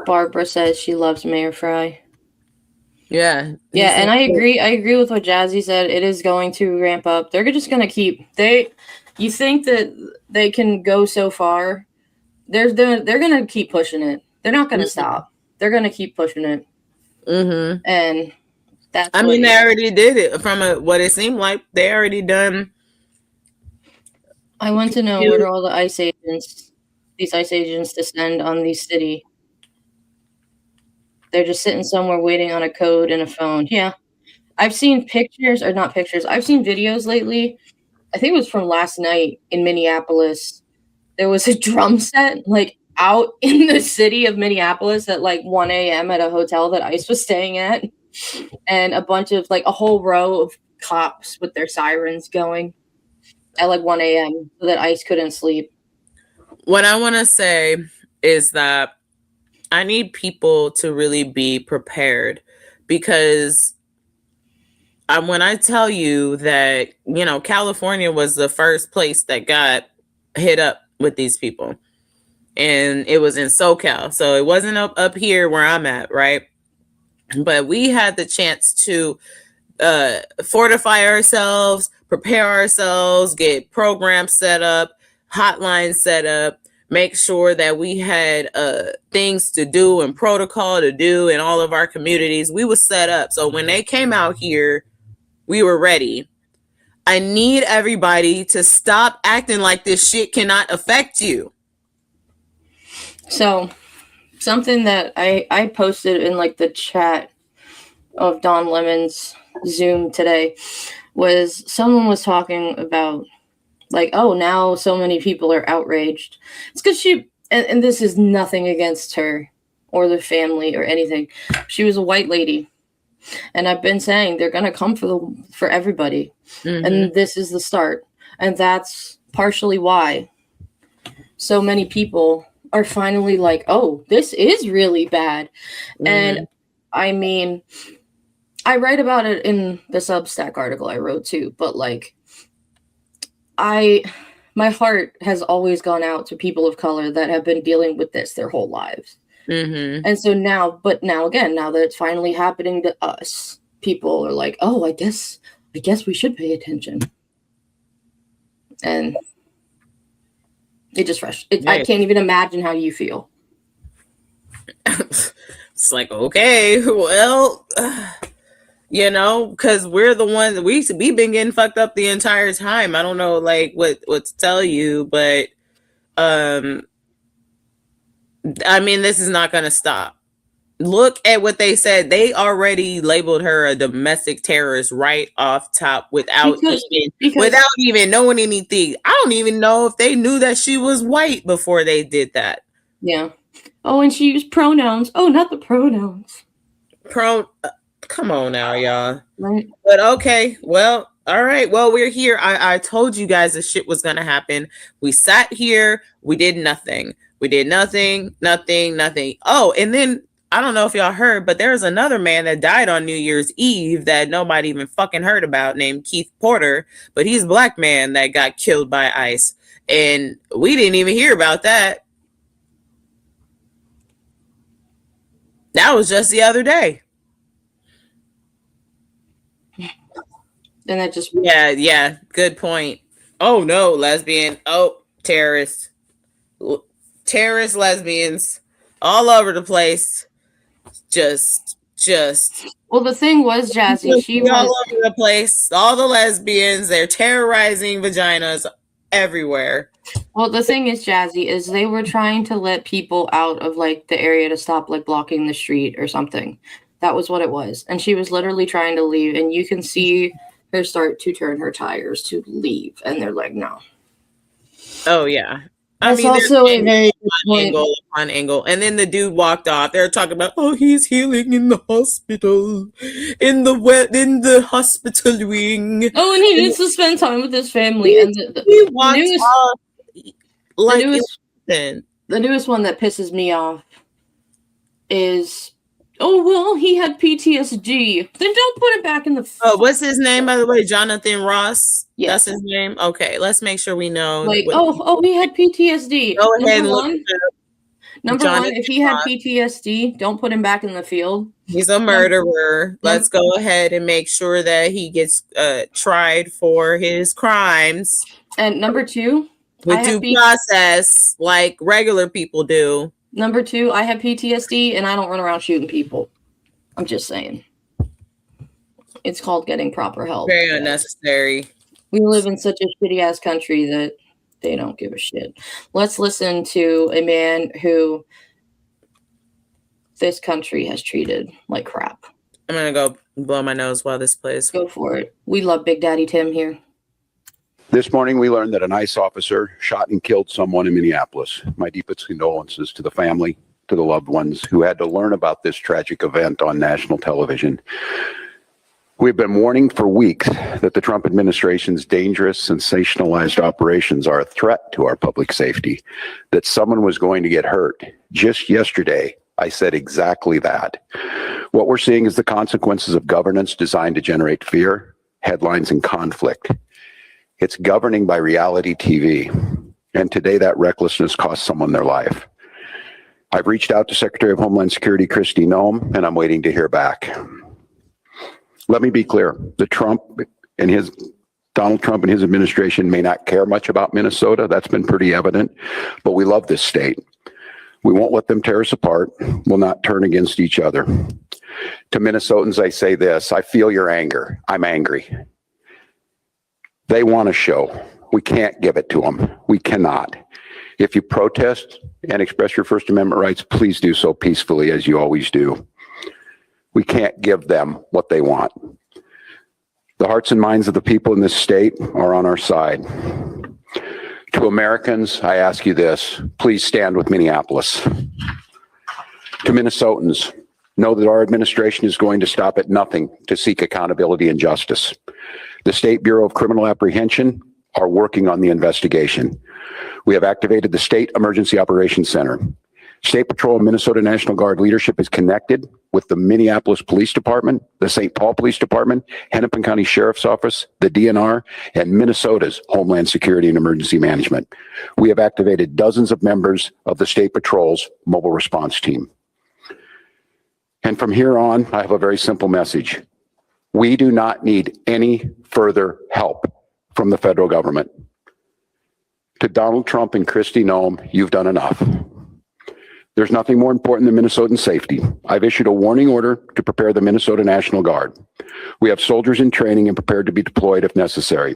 Barbara says she loves Mayor Fry. Yeah. Yeah, and I agree. I agree with what Jazzy said. It is going to ramp up. They're just going to keep. You think that they can go so far? They're going to keep pushing it. They're not going to stop. They're going to keep pushing it. Mm-hmm. And that's. I mean, they already did it. From what it seemed like, they already done. I want to know where all the ICE agents, these ICE agents, descend on the city. They're just sitting somewhere waiting on a code and a phone. Yeah. I've seen pictures, or not pictures, I've seen videos lately. I think it was from last night in Minneapolis. There was a drum set, like, out in the city of Minneapolis at, like, 1 a.m. at a hotel that ICE was staying at. And a bunch of, like, a whole row of cops with their sirens going at, like, 1 a.m. so that ICE couldn't sleep. What I want to say is that I need people to really be prepared, because when I tell you that, California was the first place that got hit up with these people, and it was in SoCal. So it wasn't up here where I'm at, right? But we had the chance to fortify ourselves, prepare ourselves, get programs set up, hotlines set up, make sure that we had things to do and protocol to do in all of our communities. We were set up. So when they came out here, we were ready. I need everybody to stop acting like this shit cannot affect you. So something that I posted in, like, the chat of Don Lemon's Zoom today was someone was talking about, like, oh, now so many people are outraged. It's because she, and this is nothing against her or the family or anything. She was a white lady. And I've been saying they're going to come for everybody. Mm-hmm. And this is the start. And that's partially why so many people are finally like, oh, this is really bad. Mm-hmm. And I mean, I write about it in the Substack article I wrote too, but, like, my heart has always gone out to people of color that have been dealing with this their whole lives. Mm-hmm. And so now that it's finally happening to us, people are like, oh, I guess we should pay attention. And it just fresh. I can't even imagine how you feel. It's like, okay, well, because we're the ones that we've been getting fucked up the entire time. I don't know, like, what to tell you, but I mean, this is not going to stop. Look at what they said. They already labeled her a domestic terrorist right off top without even knowing anything. I don't even know if they knew that she was white before they did that. Yeah. Oh, and she used pronouns. Oh, not the pronouns. Come on now, y'all. Right. But okay, well, all right. Well, we're here. I told you guys this shit was going to happen. We sat here. We did nothing. Nothing. Oh, and then I don't know if y'all heard, but there's another man that died on New Year's Eve that nobody even fucking heard about, named Keith Porter. But he's a black man that got killed by ICE. And we didn't even hear about that. That was just the other day. And that just... Yeah. Good point. Oh, no, lesbian. Oh, terrorist. Terrorist lesbians all over the place. Just. Well, the thing was, Jazzy, she was all over the place. All the lesbians, they're terrorizing vaginas everywhere. Well, the thing is, Jazzy, is they were trying to let people out of, like, the area to stop, like, blocking the street or something. That was what it was. And she was literally trying to leave, and you can see her start to turn her tires to leave, and they're like, no. Oh, yeah. That's also a very angle. And then the dude walked off. They're talking about, oh, he's healing in the hospital, in the hospital wing. Oh, and he needs to spend time with his family. And he walked off like the newest one that pisses me off is, oh, well, he had PTSD. Then don't put it back in the... Oh, what's his name, by the way? Jonathan Ross? Yes. That's his name? Okay, let's make sure we know. Like, he had PTSD. Go ahead and look. Number one, if he had PTSD, don't put him back in the field. He's a murderer. Let's go ahead and make sure that he gets tried for his crimes. And number two, with due process like regular people do. Number two, I have PTSD and I don't run around shooting people. I'm just saying. It's called getting proper help. Very unnecessary. We live in such a shitty ass country that they don't give a shit. Let's listen to a man who this country has treated like crap. I'm going to go blow my nose while this plays. Go for it. We love Big Daddy Tim here. This morning, we learned that an ICE officer shot and killed someone in Minneapolis. My deepest condolences to the family, to the loved ones who had to learn about this tragic event on national television. We've been warning for weeks that the Trump administration's dangerous, sensationalized operations are a threat to our public safety, that someone was going to get hurt. Just yesterday, I said exactly that. What we're seeing is the consequences of governance designed to generate fear, headlines, and conflict. It's governing by reality TV. And today that recklessness cost someone their life. I've reached out to Secretary of Homeland Security Kristi Noem, and I'm waiting to hear back. Let me be clear. Donald Trump and his administration may not care much about Minnesota. That's been pretty evident. But we love this state. We won't let them tear us apart. We'll not turn against each other. To Minnesotans, I say this. I feel your anger. I'm angry. They want a show. We can't give it to them. We cannot. If you protest and express your First Amendment rights, please do so peacefully, as you always do. We can't give them what they want. The hearts and minds of the people in this state are on our side. To Americans, I ask you this, please stand with Minneapolis. To Minnesotans, know that our administration is going to stop at nothing to seek accountability and justice. The State Bureau of Criminal Apprehension are working on the investigation. We have activated the State Emergency Operations Center. State Patrol and Minnesota National Guard leadership is connected with the Minneapolis Police Department, the St. Paul Police Department, Hennepin County Sheriff's Office, the DNR, and Minnesota's Homeland Security and Emergency Management. We have activated dozens of members of the State Patrol's mobile response team. And from here on, I have a very simple message. We do not need any further help from the federal government. To Donald Trump and Kristi Noem, you've done enough. There's nothing more important than Minnesotan safety. I've issued a warning order to prepare the Minnesota National Guard. We have soldiers in training and prepared to be deployed if necessary.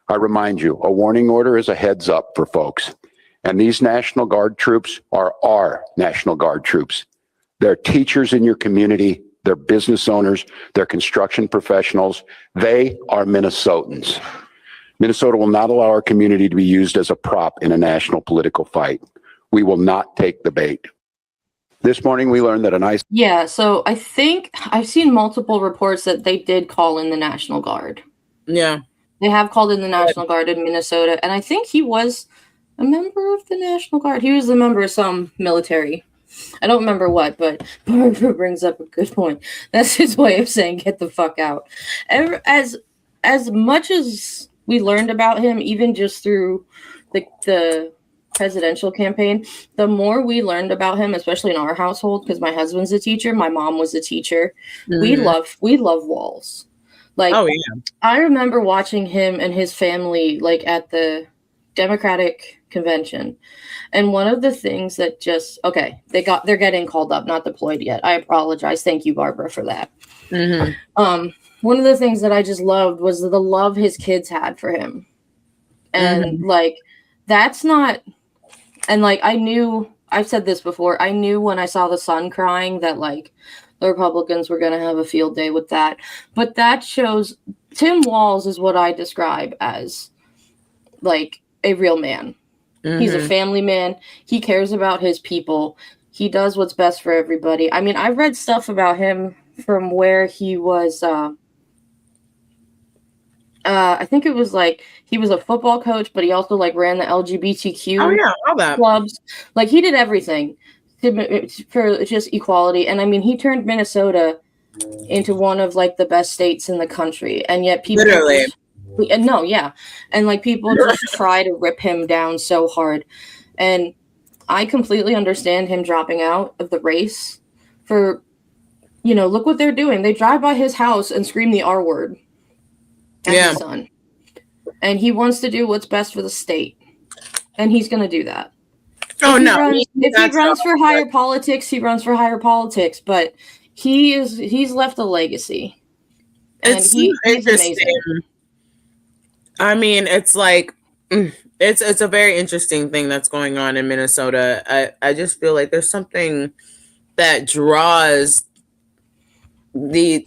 I remind you, a warning order is a heads up for folks. And these National Guard troops are our National Guard troops. They're teachers in your community. They're business owners. They're construction professionals. They are Minnesotans. Minnesota will not allow our community to be used as a prop in a national political fight. We will not take the bait. This morning, we learned that an ICE... Yeah, so I think I've seen multiple reports that they did call in the National Guard. Yeah. They have called in the National Guard in Minnesota, and I think he was a member of the National Guard. He was a member of some military. I don't remember what, but Barbara brings up a good point. That's his way of saying get the fuck out. As much as we learned about him, even just through the presidential campaign, the more we learned about him, especially in our household, because my husband's a teacher, my mom was a teacher. Mm-hmm. We love walls. Like, oh yeah, I remember watching him and his family like at the Democratic convention, and one of the things that they're getting called up, not deployed yet. I apologize. Thank you, Barbara, for that. Mm-hmm. One of the things that I just loved was the love his kids had for him, and like that's not. And, like, I've said this before, I knew when I saw the son crying that, like, the Republicans were going to have a field day with that. But that shows Tim Walz is what I describe as, like, a real man. Mm-hmm. He's a family man. He cares about his people. He does what's best for everybody. I mean, I've read stuff about him from where he was... I think it was like he was a football coach, but he also like ran the LGBTQ clubs. Like he did everything for just equality. And I mean, he turned Minnesota into one of like the best states in the country. And yet people and like people just try to rip him down so hard. And I completely understand him dropping out of the race for, look what they're doing. They drive by his house and scream the R word at his son. And he wants to do what's best for the state. And he's going to do that. If he runs for higher politics, he runs for higher politics. But he's left a legacy. And he's amazing. I mean, it's like, it's a very interesting thing that's going on in Minnesota. I just feel like there's something that draws the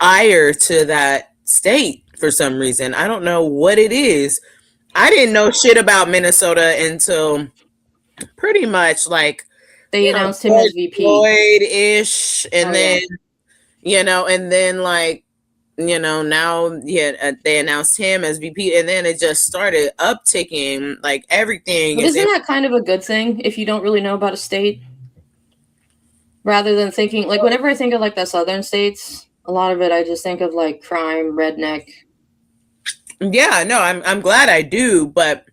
ire to that state for some reason. I don't know what it is. I didn't know shit about Minnesota until pretty much like they announced him as VP Floyd-ish, and then and then like now they announced him as VP, and then it just started upticking like everything. But isn't that kind of a good thing if you don't really know about a state? Rather than thinking, like, whenever I think of like the southern states, a lot of it I just think of like crime, redneck. Yeah, no, I'm glad I do, but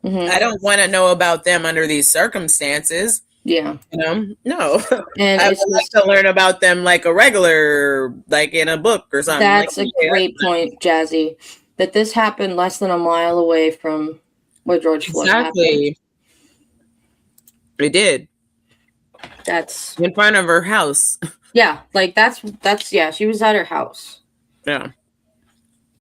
I don't want to know about them under these circumstances. Yeah. No. And I would like to learn about them like a regular, like in a book or something. That's a great point, Jazzy, that this happened less than a mile away from where George Floyd happened. It did. That's in front of her house. Yeah, like that's she was at her house. Yeah.